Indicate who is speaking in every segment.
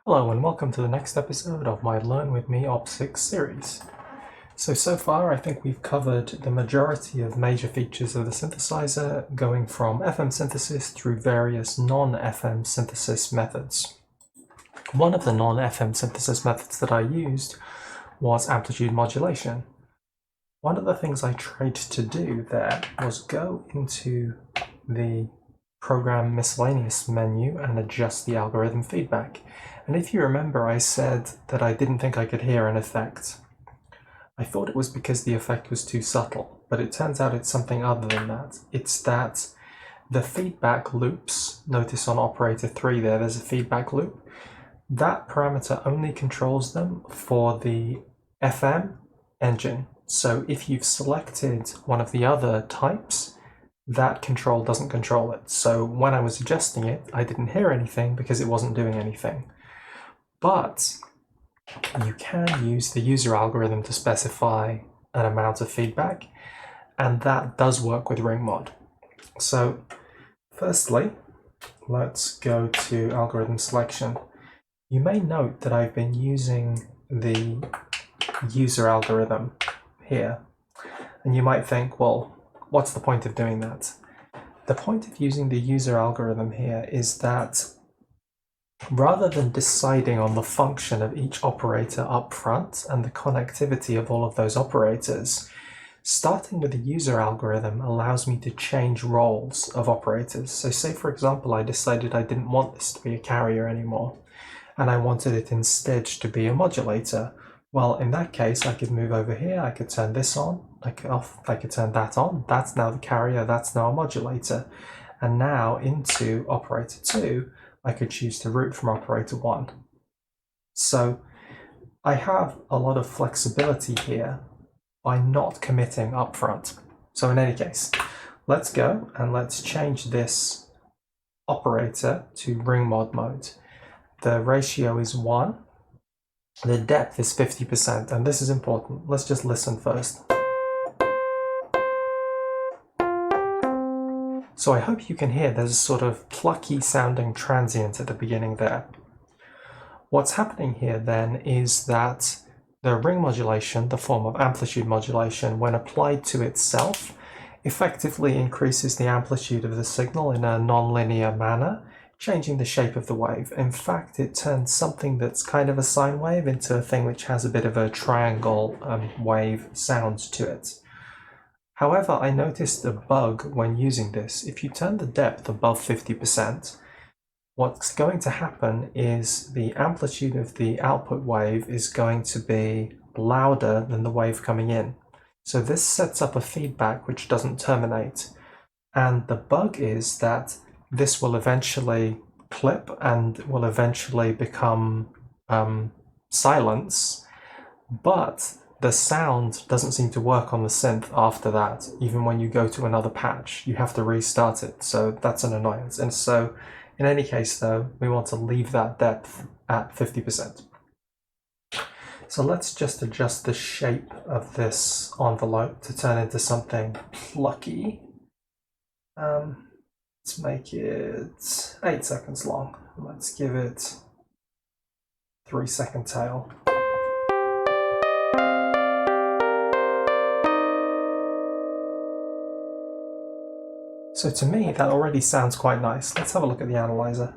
Speaker 1: Hello and welcome to the next episode of my Learn With Me Opsix series. So far I think we've covered the majority of major features of the synthesizer, going from FM synthesis through various non-FM synthesis methods. One of the non-FM synthesis methods that I used was amplitude modulation. One of the things I tried to do there was go into the program miscellaneous menu and adjust the algorithm feedback. And if you remember, I said that I didn't think I could hear an effect. I thought it was because the effect was too subtle, but it turns out it's something other than that. It's that the feedback loops, notice on operator 3 there's a feedback loop, that parameter only controls them for the FM engine. So if you've selected one of the other types, that control doesn't control it. So when I was adjusting it, I didn't hear anything because it wasn't doing anything. But you can use the user algorithm to specify an amount of feedback, and that does work with ring mod. So firstly, let's go to algorithm selection. You may note that I've been using the user algorithm here, and you might think, well, what's the point of doing that? The point of using the user algorithm here is that rather than deciding on the function of each operator up front and the connectivity of all of those operators, starting with the user algorithm allows me to change roles of operators. So say, for example, I decided I didn't want this to be a carrier anymore, and I wanted it instead to be a modulator. Well, in that case, I could move over here, I could turn this on, I could turn that on. That's now the carrier, that's now a modulator. And now into operator 2, I could choose to route from operator 1. So I have a lot of flexibility here by not committing upfront. So in any case, let's go and let's change this operator to ring mod mode. The ratio is 1. The depth is 50%, and this is important. Let's just listen first. So I hope you can hear there's a sort of plucky sounding transient at the beginning there. What's happening here then is that the ring modulation, the form of amplitude modulation, when applied to itself, effectively increases the amplitude of the signal in a non-linear manner, changing the shape of the wave. In fact, it turns something that's kind of a sine wave into a thing which has a bit of a triangle wave sound to it. However, I noticed a bug when using this. If you turn the depth above 50%, what's going to happen is the amplitude of the output wave is going to be louder than the wave coming in. So this sets up a feedback which doesn't terminate. And the bug is that this will eventually clip and will eventually become silence, but the sound doesn't seem to work on the synth after that. Even when you go to another patch, you have to restart it, so that's an annoyance. And so in any case though, we want to leave that depth at 50%. So let's just adjust the shape of this envelope to turn into something plucky. Let's make it 8 seconds long. Let's give it 3-second tail. So to me, that already sounds quite nice. Let's have a look at the analyzer.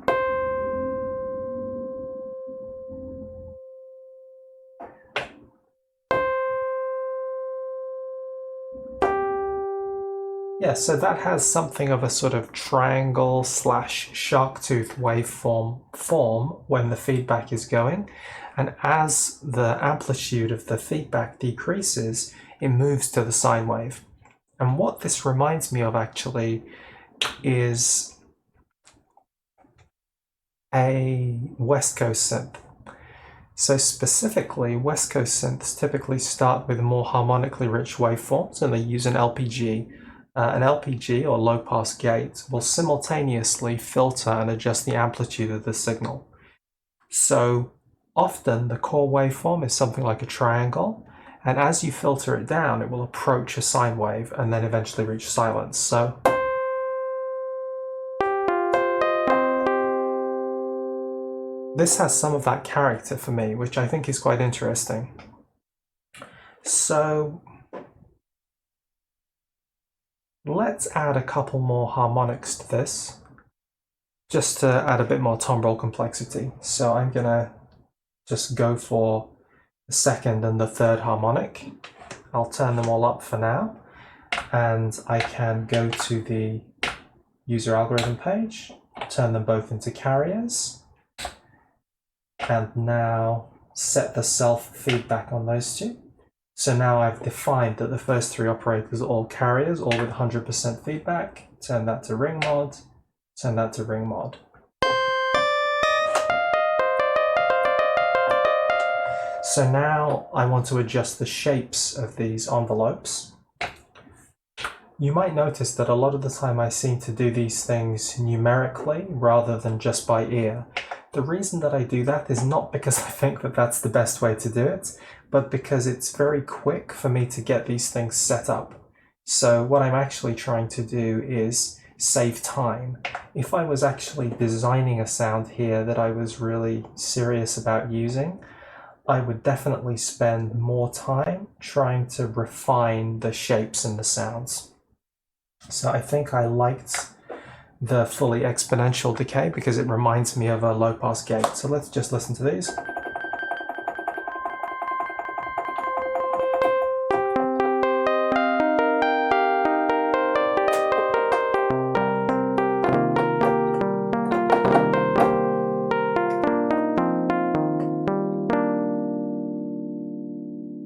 Speaker 1: Yeah, so that has something of a sort of triangle / shark tooth waveform form when the feedback is going. And as the amplitude of the feedback decreases, it moves to the sine wave. And what this reminds me of actually is a West Coast synth. So specifically, West Coast synths typically start with more harmonically rich waveforms, and they use an LPG. An LPG, or low-pass gate, will simultaneously filter and adjust the amplitude of the signal. So often the core waveform is something like a triangle, and as you filter it down, it will approach a sine wave and then eventually reach silence. So this has some of that character for me, which I think is quite interesting. So let's add a couple more harmonics to this, just to add a bit more timbral complexity. So I'm gonna just go for the second and the third harmonic. I'll turn them all up for now, and I can go to the user algorithm page, turn them both into carriers, and now set the self feedback on those two. So now I've defined that the first three operators are all carriers, all with 100% feedback. Turn that to ring mod, turn that to ring mod. So now I want to adjust the shapes of these envelopes. You might notice that a lot of the time I seem to do these things numerically rather than just by ear. The reason that I do that is not because I think that that's the best way to do it, but because it's very quick for me to get these things set up. So what I'm actually trying to do is save time. If I was actually designing a sound here that I was really serious about using, I would definitely spend more time trying to refine the shapes and the sounds. So I think I liked the fully exponential decay because it reminds me of a low-pass gate. So let's just listen to these.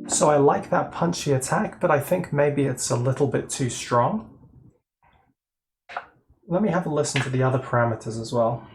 Speaker 1: So I like that punchy attack, but I think maybe it's a little bit too strong. Let me have a listen to the other parameters as well.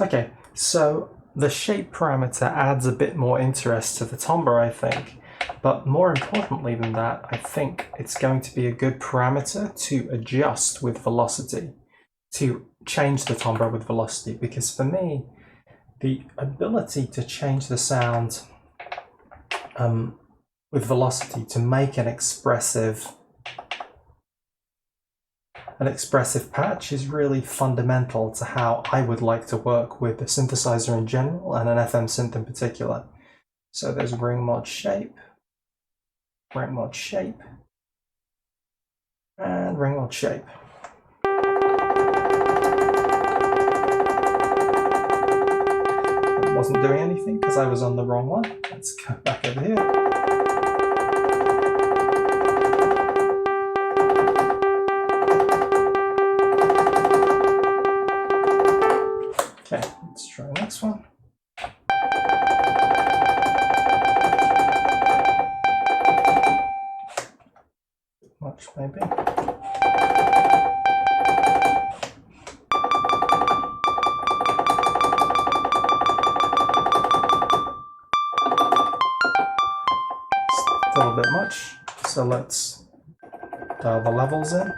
Speaker 1: Okay, so the shape parameter adds a bit more interest to the timbre, I think. But more importantly than that, I think it's going to be a good parameter to adjust with velocity, to change the timbre with velocity, because for me, the ability to change the sound with velocity to make an expressive patch is really fundamental to how I would like to work with a synthesizer in general and an FM synth in particular. So there's ring mod shape, and ring mod shape. It wasn't doing anything because I was on the wrong one. Let's go back over here. Okay, let's try the next one. Much maybe. Still a bit much, so let's dial the levels in.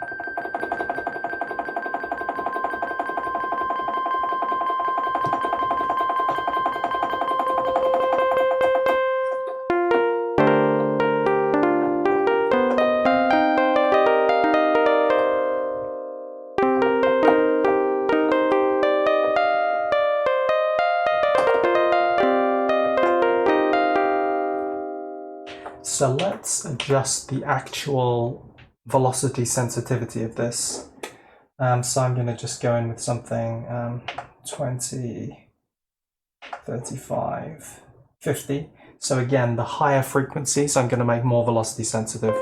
Speaker 1: So let's adjust the actual velocity sensitivity of this. So I'm going to just go in with something 20, 35, 50. So again, the higher frequencies I'm going to make more velocity sensitive.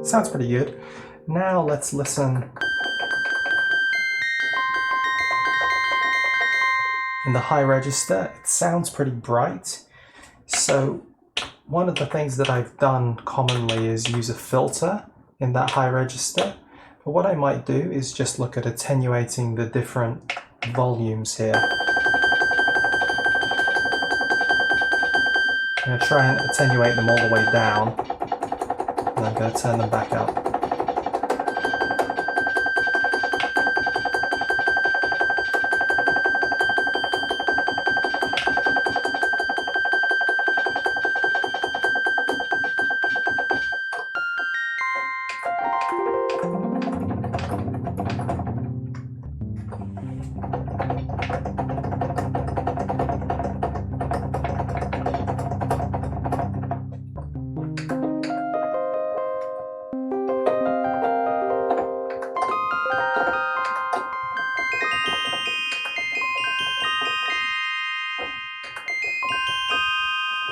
Speaker 1: Sounds pretty good. Now let's listen in the high register, it sounds pretty bright. So one of the things that I've done commonly is use a filter in that high register. But what I might do is just look at attenuating the different volumes here. I'm going to try and attenuate them all the way down, and I'm going to turn them back up.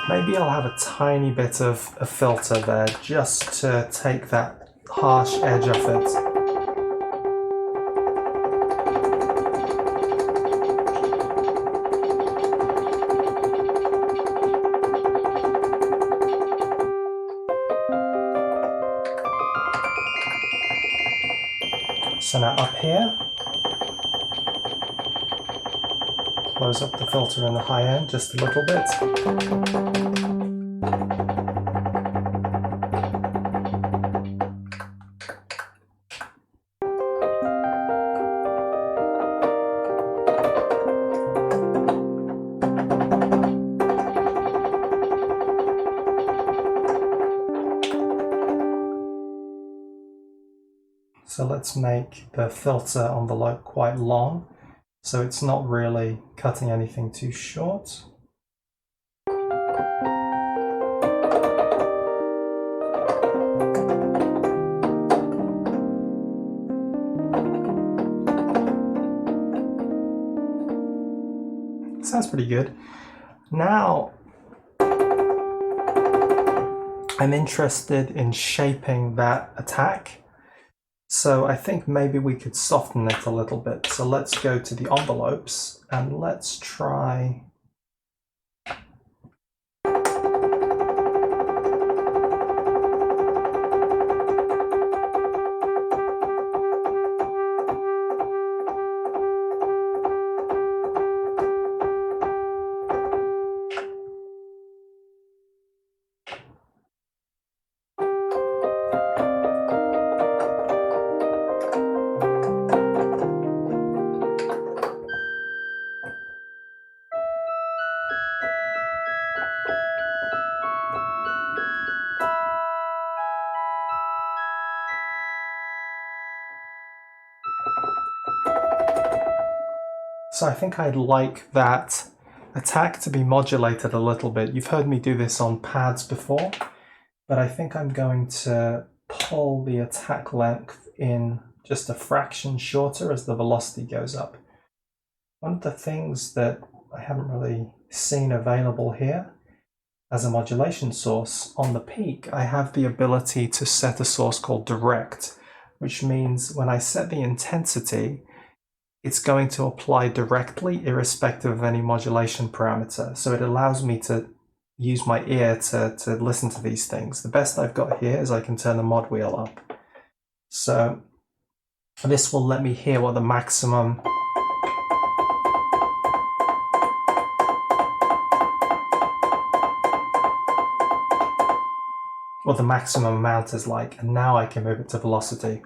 Speaker 1: Maybe I'll have a tiny bit of a filter there just to take that harsh edge off it. So now up here, close up the filter in the high end just a little bit. So let's make the filter envelope quite long, so it's not really cutting anything too short. Sounds pretty good. Now, I'm interested in shaping that attack. So I think maybe we could soften it a little bit. So let's go to the envelopes and let's try So I think I'd like that attack to be modulated a little bit. You've heard me do this on pads before, but I think I'm going to pull the attack length in just a fraction shorter as the velocity goes up. One of the things that I haven't really seen available here as a modulation source, on the peak, I have the ability to set a source called direct, which means when I set the intensity, it's going to apply directly irrespective of any modulation parameter. So it allows me to use my ear to listen to these things. The best I've got here is I can turn the mod wheel up. So this will let me hear what the maximum amount is like, and now I can move it to velocity.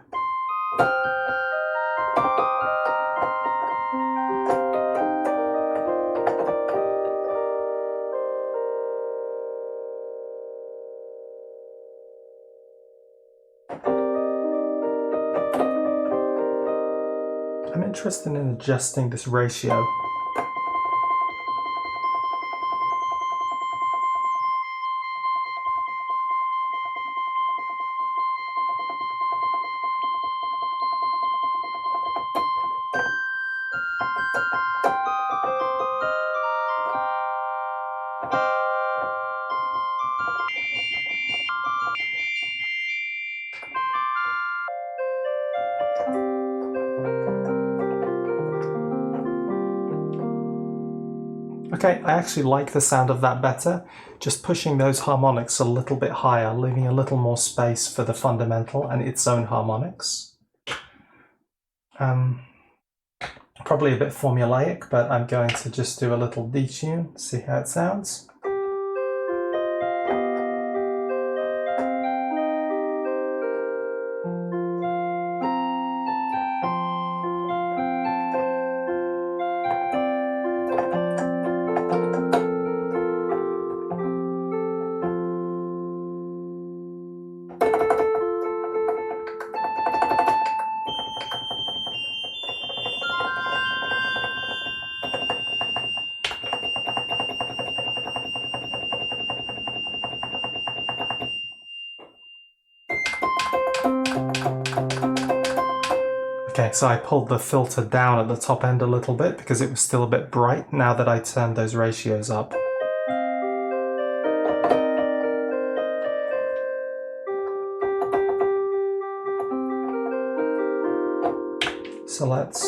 Speaker 1: I'm interested in adjusting this ratio. Okay, I actually like the sound of that better. Just pushing those harmonics a little bit higher, leaving a little more space for the fundamental and its own harmonics. Probably a bit formulaic, but I'm going to just do a little detune, see how it sounds. Okay, so I pulled the filter down at the top end a little bit because it was still a bit bright now that I turned those ratios up. So let's...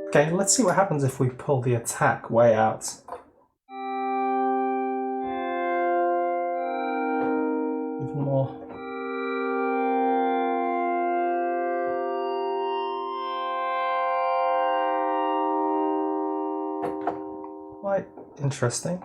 Speaker 1: Okay, let's see what happens if we pull the attack way out. Even more. Quite interesting.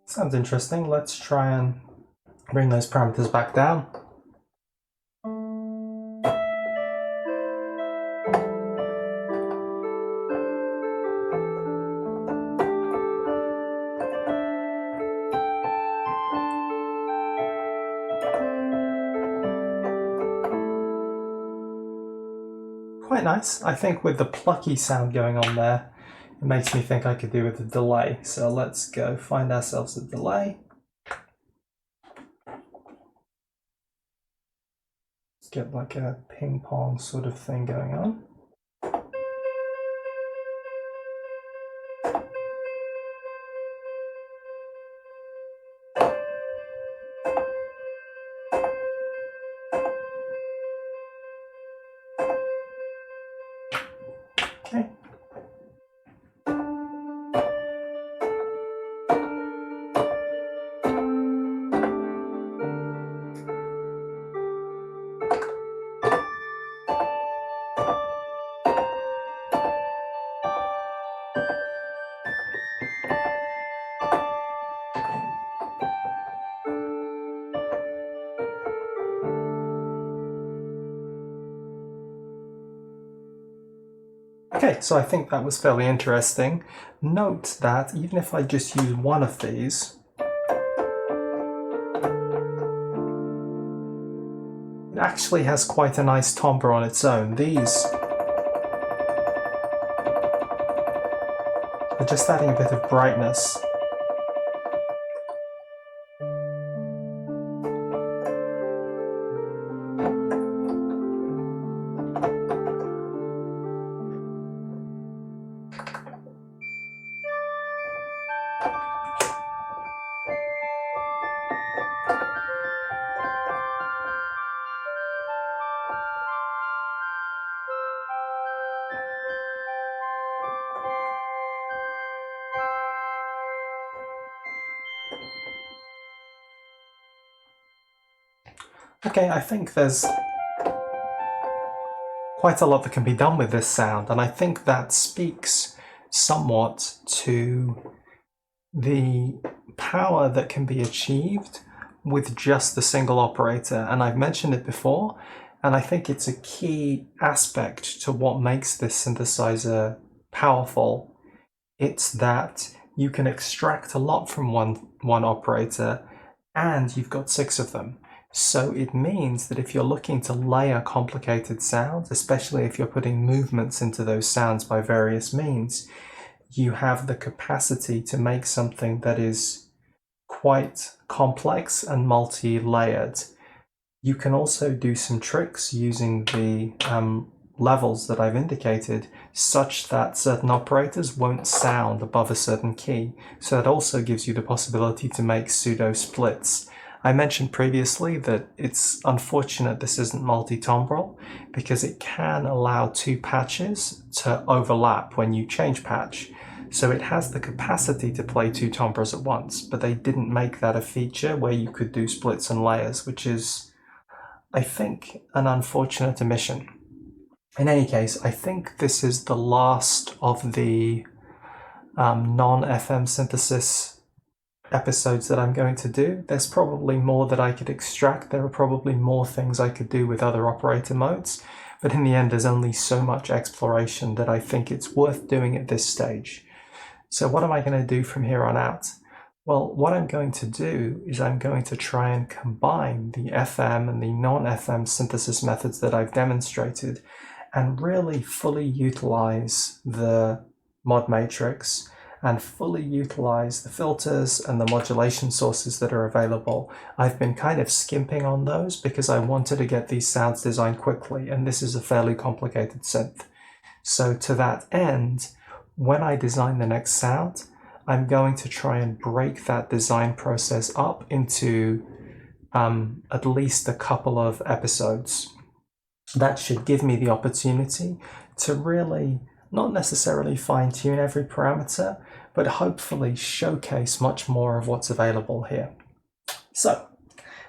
Speaker 1: Sounds interesting. Let's try and bring those parameters back down. Quite nice. I think with the plucky sound going on there, it makes me think I could do with a delay. So let's go find ourselves a delay. Let's get like a ping pong sort of thing going on. Okay. Okay, so I think that was fairly interesting. Note that even if I just use one of these, it actually has quite a nice timbre on its own. These are just adding a bit of brightness. Okay, I think there's quite a lot that can be done with this sound, and I think that speaks somewhat to the power that can be achieved with just the single operator, and I've mentioned it before, and I think it's a key aspect to what makes this synthesizer powerful. It's that you can extract a lot from one operator, and you've got 6 of them. So it means that if you're looking to layer complicated sounds, especially if you're putting movements into those sounds by various means, you have the capacity to make something that is quite complex and multi-layered. You can also do some tricks using the levels that I've indicated, such that certain operators won't sound above a certain key. So that also gives you the possibility to make pseudo splits. I mentioned previously that it's unfortunate this isn't multi-timbral because it can allow 2 patches to overlap when you change patch. So it has the capacity to play 2 timbres at once, but they didn't make that a feature where you could do splits and layers, which is, I think, an unfortunate omission. In any case, I think this is the last of the non-FM synthesis episodes that I'm going to do. There's probably more that I could extract. There are probably more things I could do with other operator modes, but in the end there's only so much exploration that I think it's worth doing at this stage. So what am I going to do from here on out? Well, what I'm going to do is I'm going to try and combine the FM and the non-FM synthesis methods that I've demonstrated and really fully utilize the mod matrix and fully utilize the filters and the modulation sources that are available. I've been kind of skimping on those because I wanted to get these sounds designed quickly, and this is a fairly complicated synth. So to that end, when I design the next sound, I'm going to try and break that design process up into at least a couple of episodes. That should give me the opportunity to really not necessarily fine-tune every parameter, but hopefully showcase much more of what's available here. So,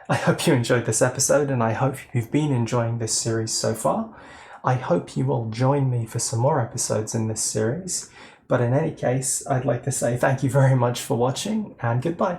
Speaker 1: I hope you enjoyed this episode, and I hope you've been enjoying this series so far. I hope you will join me for some more episodes in this series, but in any case, I'd like to say thank you very much for watching, and goodbye.